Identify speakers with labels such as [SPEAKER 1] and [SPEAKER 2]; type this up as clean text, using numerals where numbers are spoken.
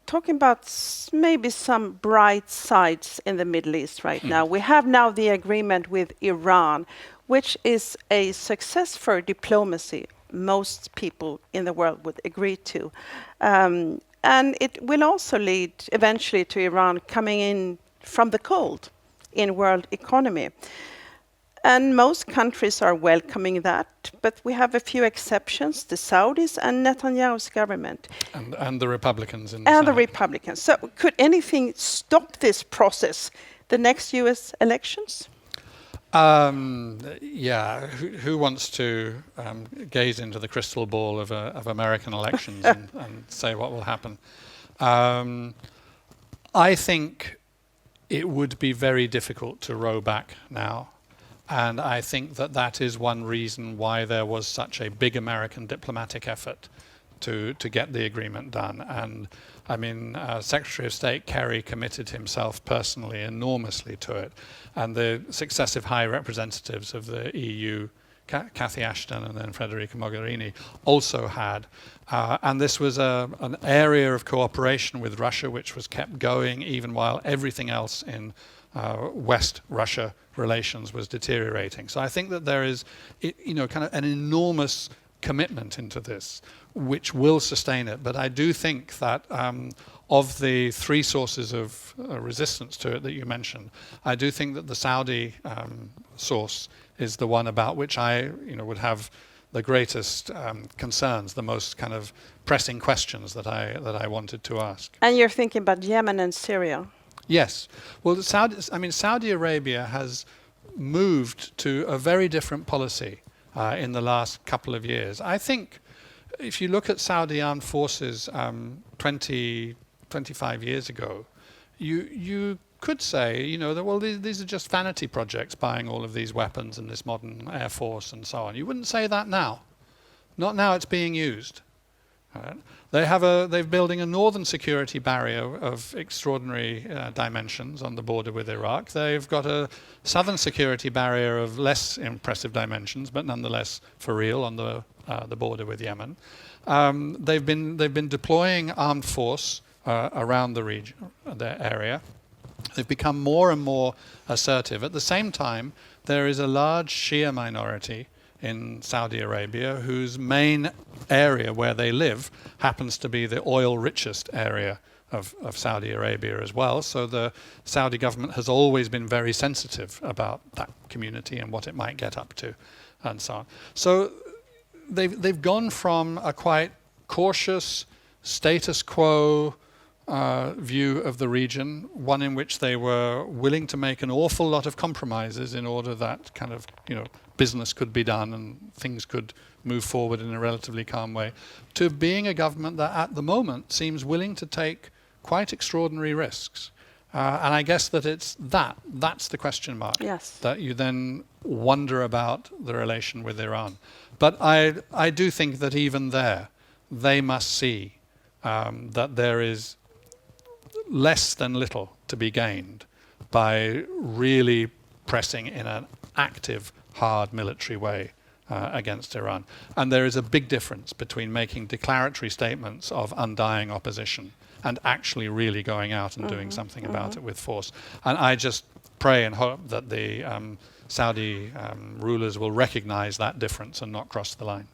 [SPEAKER 1] talking about maybe some bright sides in the Middle East right now. We have now the agreement with Iran, which is a success for diplomacy. Most people in the world would agree to. And it will also lead eventually to Iran coming in from the cold in world economy. And most countries are welcoming that, but we have a few exceptions, the Saudis and Netanyahu's government.
[SPEAKER 2] And the Republicans in the
[SPEAKER 1] And the
[SPEAKER 2] Senate.
[SPEAKER 1] Republicans. So could anything stop this process, the next US elections?
[SPEAKER 2] Yeah, who wants to gaze into the crystal ball of American elections and say what will happen? I think it would be very difficult to row back now. And I think that that is one reason why there was such a big American diplomatic effort to get the agreement done. And I mean, Secretary of State Kerry committed himself personally enormously to it. And the successive high representatives of the EU, Cathy Ashton and then Federica Mogherini, also had. And this was an area of cooperation with Russia which was kept going even while everything else in West-Russia relations was deteriorating. So I think that there is, kind of an enormous commitment into this, which will sustain it. But I do think that of the three sources of resistance to it that you mentioned, I do think that the Saudi source is the one about which I, would have the greatest concerns, the most kind of pressing questions that I wanted to ask.
[SPEAKER 1] And you're thinking about Yemen and Syria.
[SPEAKER 2] Yes. Well, Saudi Arabia has moved to a very different policy in the last couple of years. I think if you look at Saudi armed forces 25 years ago, you could say, that, well, these are just vanity projects, buying all of these weapons and this modern air force and so on. You wouldn't say that now. Not now it's being used. Right? They're building a northern security barrier of extraordinary dimensions on the border with Iraq. They've got a southern security barrier of less impressive dimensions, but nonetheless for real on the border with Yemen. They've been deploying armed force around the region, their area. They've become more and more assertive. At the same time, there is a large Shia minority in Saudi Arabia, whose main area where they live happens to be the oil-richest area of Saudi Arabia as well. So the Saudi government has always been very sensitive about that community and what it might get up to, and so on. So they've gone from a quite cautious status quo view of the region, one in which they were willing to make an awful lot of compromises in order that kind of, business could be done and things could move forward in a relatively calm way, to being a government that at the moment seems willing to take quite extraordinary risks. And I guess that that's the question mark.
[SPEAKER 1] Yes.
[SPEAKER 2] That you then wonder about the relation with Iran. But I do think that even there, they must see that there is less than little to be gained by really pressing in an active, hard military way against Iran. And there is a big difference between making declaratory statements of undying opposition and actually really going out and doing something about it with force. And I just pray and hope that the Saudi rulers will recognize that difference and not cross the line.